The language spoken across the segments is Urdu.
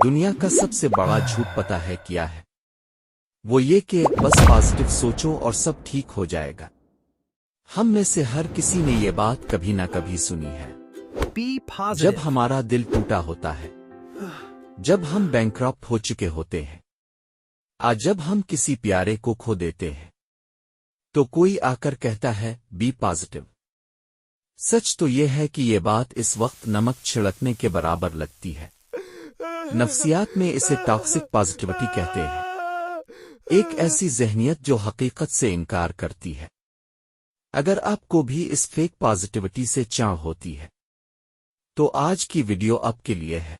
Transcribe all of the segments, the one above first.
دنیا کا سب سے بڑا جھوٹ پتہ ہے کیا ہے؟ وہ یہ کہ بس پازیٹو سوچو اور سب ٹھیک ہو جائے گا۔ ہم میں سے ہر کسی نے یہ بات کبھی نہ کبھی سنی ہے۔ جب ہمارا دل ٹوٹا ہوتا ہے، جب ہم بینکرپٹ ہو چکے ہوتے ہیں، جب ہم کسی پیارے کو کھو دیتے ہیں، تو کوئی آ کر کہتا ہے بی پازیٹو۔ سچ تو یہ ہے کہ یہ بات اس وقت نمک چھڑکنے کے برابر لگتی ہے۔ نفسیات میں اسے ٹاکسک پازیٹیوٹی کہتے ہیں، ایک ایسی ذہنیت جو حقیقت سے انکار کرتی ہے۔ اگر آپ کو بھی اس فیک پازیٹیوٹی سے چاہ ہوتی ہے تو آج کی ویڈیو آپ کے لیے ہے۔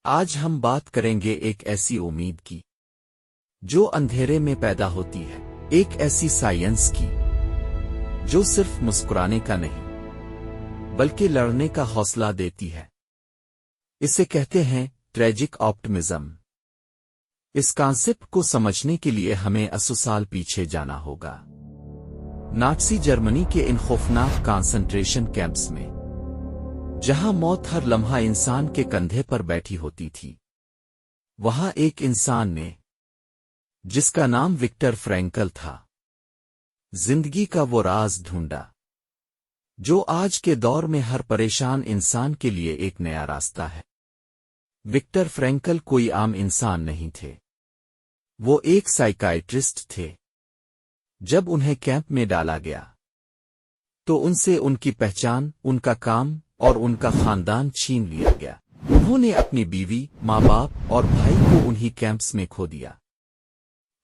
آج ہم بات کریں گے ایک ایسی امید کی جو اندھیرے میں پیدا ہوتی ہے، ایک ایسی سائنس کی جو صرف مسکرانے کا نہیں بلکہ لڑنے کا حوصلہ دیتی ہے۔ اسے کہتے ہیں ٹریجک آپٹمزم۔ اس کانسیپٹ کو سمجھنے کے لیے ہمیں 80 سال پیچھے جانا ہوگا، نازی جرمنی کے ان خوفناک کانسنٹریشن کیمپس میں، جہاں موت ہر لمحہ انسان کے کندھے پر بیٹھی ہوتی تھی۔ وہاں ایک انسان نے، جس کا نام وکٹر فرینکل تھا، زندگی کا وہ راز ڈھونڈا جو آج کے دور میں ہر پریشان انسان کے لیے ایک نیا راستہ ہے۔ وکٹر فرینکل کوئی عام انسان نہیں تھے، وہ ایک سائیکائٹرسٹ تھے۔ جب انہیں کیمپ میں ڈالا گیا تو ان سے ان کی پہچان، ان کا کام اور ان کا خاندان چھین لیا گیا۔ انہوں نے اپنی بیوی، ماں باپ اور بھائی کو انہی کیمپس میں کھو دیا۔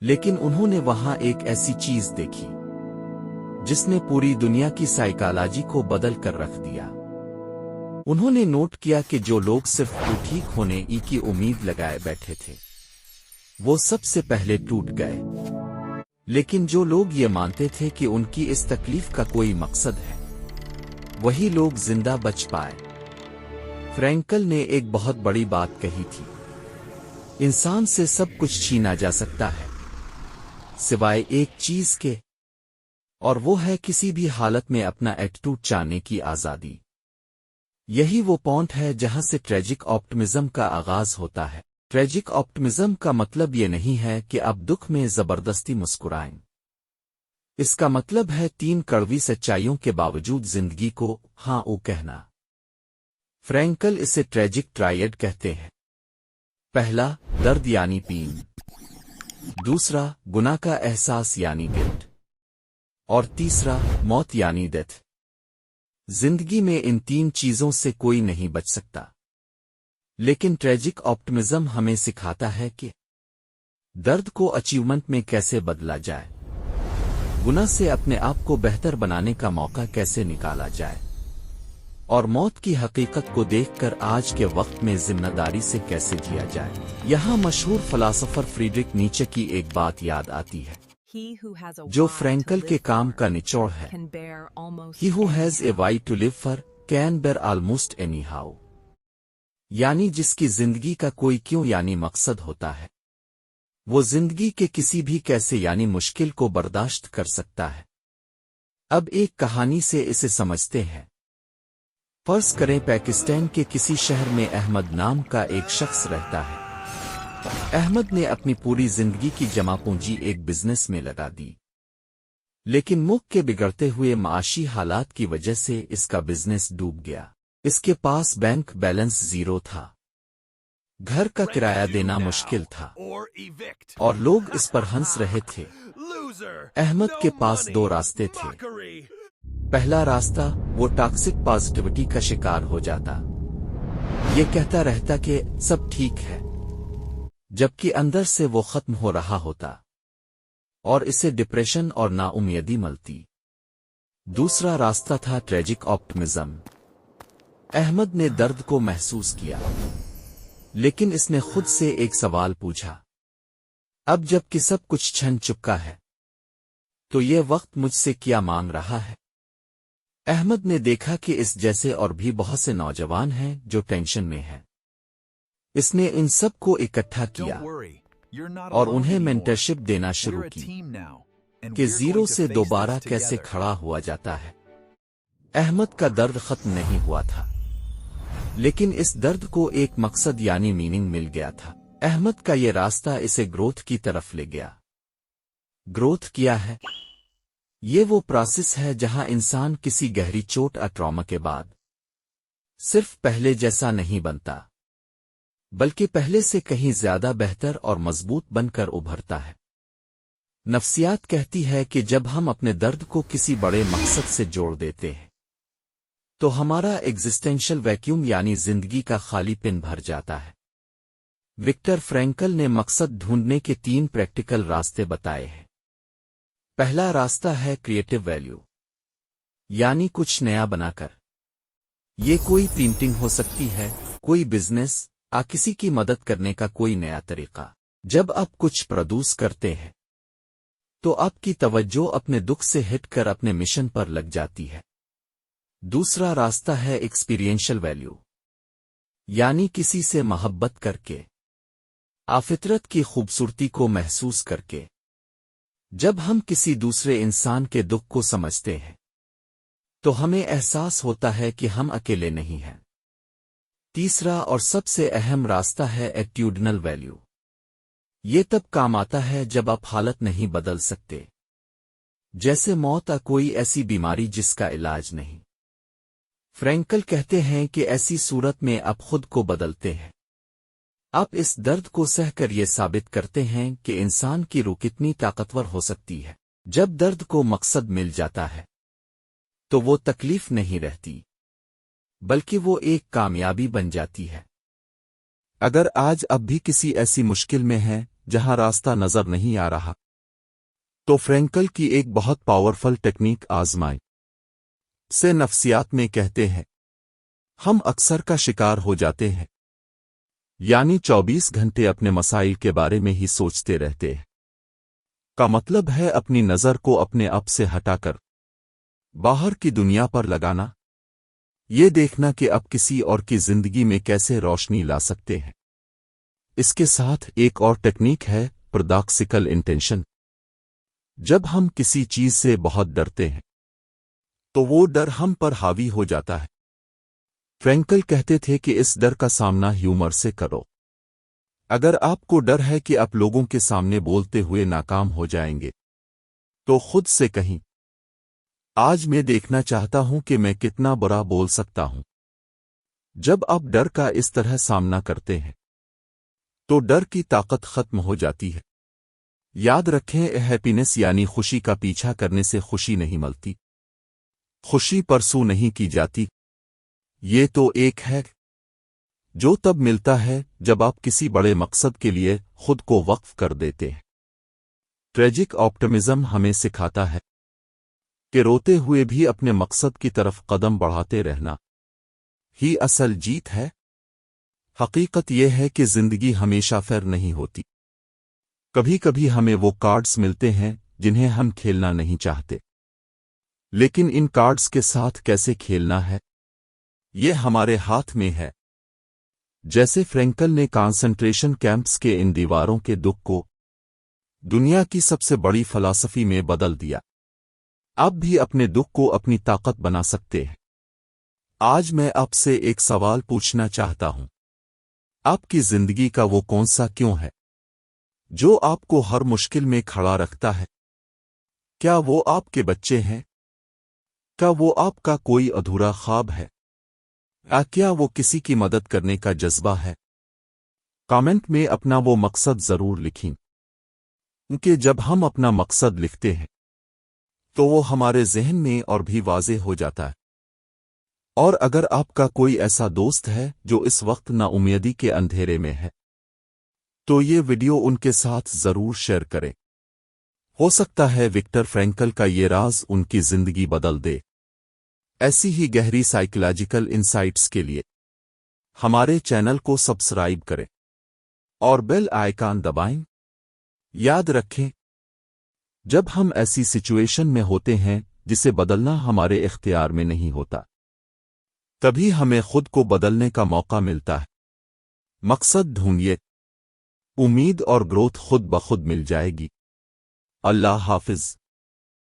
لیکن انہوں نے وہاں ایک ایسی چیز دیکھی جس نے پوری دنیا کی سائیکالوجی کو بدل کر رکھ دیا۔ انہوں نے نوٹ کیا کہ جو لوگ صرف ٹھیک ہونے کی امید لگائے بیٹھے تھے، وہ سب سے پہلے ٹوٹ گئے۔ لیکن جو لوگ یہ مانتے تھے کہ ان کی اس تکلیف کا کوئی مقصد ہے، وہی لوگ زندہ بچ پائے۔ فرینکل نے ایک بہت بڑی بات کہی تھی، انسان سے سب کچھ چھینا جا سکتا ہے سوائے ایک چیز کے، اور وہ ہے کسی بھی حالت میں اپنا ایٹیٹیوڈ چاہنے کی آزادی۔ یہی وہ پوائنٹ ہے جہاں سے ٹریجک آپٹمزم کا آغاز ہوتا ہے۔ ٹریجک آپٹمزم کا مطلب یہ نہیں ہے کہ آپ دکھ میں زبردستی مسکرائیں۔ اس کا مطلب ہے 3 کڑوی سچائیوں کے باوجود زندگی کو ہاں او کہنا۔ فرینکل اسے ٹریجک ٹرائیڈ کہتے ہیں۔ پہلا، درد یعنی پین۔ دوسرا، گناہ کا احساس یعنی گلٹ۔ اور تیسرا، موت یعنی ڈیتھ۔ زندگی میں ان 3 چیزوں سے کوئی نہیں بچ سکتا، لیکن ٹریجک آپٹمزم ہمیں سکھاتا ہے کہ درد کو اچیومنٹ میں کیسے بدلا جائے، گناہ سے اپنے آپ کو بہتر بنانے کا موقع کیسے نکالا جائے، اور موت کی حقیقت کو دیکھ کر آج کے وقت میں ذمہ داری سے کیسے جیا جائے۔ یہاں مشہور فلاسفر فریڈرک نیچے کی ایک بات یاد آتی ہے جو فرینکل کے کام کا نچوڑ ہے، He who has a why to live for can bear almost anyhow۔ یعنی جس کی زندگی کا کوئی کیوں یعنی مقصد ہوتا ہے، وہ زندگی کے کسی بھی کیسے یعنی مشکل کو برداشت کر سکتا ہے۔ اب ایک کہانی سے اسے سمجھتے ہیں۔ فرض کریں پاکستان کے کسی شہر میں احمد نام کا ایک شخص رہتا ہے۔ احمد نے اپنی پوری زندگی کی جمع پونجی ایک بزنس میں لگا دی، لیکن ملک کے بگڑتے ہوئے معاشی حالات کی وجہ سے اس کا بزنس ڈوب گیا۔ اس کے پاس بینک بیلنس 0 تھا، گھر کا کرایہ دینا مشکل تھا، اور لوگ اس پر ہنس رہے تھے۔ احمد کے پاس 2 راستے تھے۔ پہلا راستہ، وہ ٹاکسک پازیٹیوٹی کا شکار ہو جاتا، یہ کہتا رہتا کہ سب ٹھیک ہے، جبکہ اندر سے وہ ختم ہو رہا ہوتا، اور اسے ڈپریشن اور نا امیدی ملتی۔ دوسرا راستہ تھا ٹریجک آپٹمزم۔ احمد نے درد کو محسوس کیا، لیکن اس نے خود سے ایک سوال پوچھا، اب جب کہ سب کچھ چھن چکا ہے تو یہ وقت مجھ سے کیا مانگ رہا ہے؟ احمد نے دیکھا کہ اس جیسے اور بھی بہت سے نوجوان ہیں جو ٹینشن میں ہیں۔ اس نے ان سب کو اکٹھا کیا اور انہیں مینٹرشپ دینا شروع کی کہ 0 سے دوبارہ کیسے کھڑا ہوا جاتا ہے۔ احمد کا درد ختم نہیں ہوا تھا، لیکن اس درد کو ایک مقصد یعنی میننگ مل گیا تھا۔ احمد کا یہ راستہ اسے گروتھ کی طرف لے گیا۔ گروتھ کیا ہے؟ یہ وہ پروسیس ہے جہاں انسان کسی گہری چوٹ یا ٹراما کے بعد صرف پہلے جیسا نہیں بنتا، بلکہ پہلے سے کہیں زیادہ بہتر اور مضبوط بن کر ابھرتا ہے۔ نفسیات کہتی ہے کہ جب ہم اپنے درد کو کسی بڑے مقصد سے جوڑ دیتے ہیں تو ہمارا ایگزسٹینشل ویکیوم یعنی زندگی کا خالی پن بھر جاتا ہے۔ وکٹر فرینکل نے مقصد ڈھونڈنے کے 3 پریکٹیکل راستے بتائے ہیں۔ پہلا راستہ ہے کریٹو ویلیو، یعنی کچھ نیا بنا کر۔ یہ کوئی پینٹنگ ہو سکتی ہے، کوئی بزنس، کسی کی مدد کرنے کا کوئی نیا طریقہ۔ جب آپ کچھ پروڈیوس کرتے ہیں تو آپ کی توجہ اپنے دکھ سے ہٹ کر اپنے مشن پر لگ جاتی ہے۔ دوسرا راستہ ہے ایکسپیرینشل ویلیو، یعنی کسی سے محبت کر کے، فطرت کی خوبصورتی کو محسوس کر کے۔ جب ہم کسی دوسرے انسان کے دکھ کو سمجھتے ہیں تو ہمیں احساس ہوتا ہے کہ ہم اکیلے نہیں ہیں۔ تیسرا اور سب سے اہم راستہ ہے ایٹیٹیوڈنل ویلیو۔ یہ تب کام آتا ہے جب آپ حالت نہیں بدل سکتے، جیسے موت یا کوئی ایسی بیماری جس کا علاج نہیں۔ فرینکل کہتے ہیں کہ ایسی صورت میں آپ خود کو بدلتے ہیں۔ آپ اس درد کو سہ کر یہ ثابت کرتے ہیں کہ انسان کی روح کتنی طاقتور ہو سکتی ہے۔ جب درد کو مقصد مل جاتا ہے تو وہ تکلیف نہیں رہتی، بلکہ وہ ایک کامیابی بن جاتی ہے۔ اگر آج اب بھی کسی ایسی مشکل میں ہے جہاں راستہ نظر نہیں آ رہا، تو فرینکل کی ایک بہت پاورفل ٹیکنیک آزمائیں۔ سے نفسیات میں کہتے ہیں ہم اکثر کا شکار ہو جاتے ہیں، یعنی 24 گھنٹے اپنے مسائل کے بارے میں ہی سوچتے رہتے ہیں۔ کا مطلب ہے اپنی نظر کو اپنے آپ سے ہٹا کر باہر کی دنیا پر لگانا، یہ دیکھنا کہ اب کسی اور کی زندگی میں کیسے روشنی لا سکتے ہیں۔ اس کے ساتھ ایک اور ٹیکنیک ہے پیراڈاکسیکل انٹینشن۔ جب ہم کسی چیز سے بہت ڈرتے ہیں تو وہ ڈر ہم پر حاوی ہو جاتا ہے۔ فرینکل کہتے تھے کہ اس ڈر کا سامنا ہیومر سے کرو۔ اگر آپ کو ڈر ہے کہ آپ لوگوں کے سامنے بولتے ہوئے ناکام ہو جائیں گے تو خود سے کہیں آج میں دیکھنا چاہتا ہوں کہ میں کتنا برا بول سکتا ہوں۔ جب آپ ڈر کا اس طرح سامنا کرتے ہیں تو ڈر کی طاقت ختم ہو جاتی ہے۔ یاد رکھیں ہیپینس یعنی خوشی کا پیچھا کرنے سے خوشی نہیں ملتی، خوشی پرسوں نہیں کی جاتی۔ یہ تو ایک ہے جو تب ملتا ہے جب آپ کسی بڑے مقصد کے لیے خود کو وقف کر دیتے ہیں۔ ٹریجک آپٹمزم ہمیں سکھاتا ہے کہ روتے ہوئے بھی اپنے مقصد کی طرف قدم بڑھاتے رہنا ہی اصل جیت ہے۔ حقیقت یہ ہے کہ زندگی ہمیشہ فیر نہیں ہوتی۔ کبھی کبھی ہمیں وہ کارڈز ملتے ہیں جنہیں ہم کھیلنا نہیں چاہتے، لیکن ان کارڈز کے ساتھ کیسے کھیلنا ہے یہ ہمارے ہاتھ میں ہے۔ جیسے فرینکل نے کانسنٹریشن کیمپس کے ان دیواروں کے دکھ کو دنیا کی سب سے بڑی فلسفی میں بدل دیا، آپ بھی اپنے دکھ کو اپنی طاقت بنا سکتے ہیں۔ آج میں آپ سے ایک سوال پوچھنا چاہتا ہوں، آپ کی زندگی کا وہ کون سا کیوں ہے جو آپ کو ہر مشکل میں کھڑا رکھتا ہے؟ کیا وہ آپ کے بچے ہیں؟ کیا وہ آپ کا کوئی ادھورا خواب ہے؟ کیا وہ کسی کی مدد کرنے کا جذبہ ہے؟ کامنٹ میں اپنا وہ مقصد ضرور لکھیں، کیونکہ جب ہم اپنا مقصد لکھتے ہیں تو وہ ہمارے ذہن میں اور بھی واضح ہو جاتا ہے۔ اور اگر آپ کا کوئی ایسا دوست ہے جو اس وقت نا امیدی کے اندھیرے میں ہے تو یہ ویڈیو ان کے ساتھ ضرور شیئر کریں۔ ہو سکتا ہے وکٹر فرینکل کا یہ راز ان کی زندگی بدل دے۔ ایسی ہی گہری سائیکولوجیکل انسائٹس کے لیے ہمارے چینل کو سبسکرائب کریں اور بیل آئیکن دبائیں۔ یاد رکھیں، جب ہم ایسی سچویشن میں ہوتے ہیں جسے بدلنا ہمارے اختیار میں نہیں ہوتا، تبھی ہمیں خود کو بدلنے کا موقع ملتا ہے۔ مقصد ڈھونڈیے، امید اور گروتھ خود بخود مل جائے گی۔ اللہ حافظ۔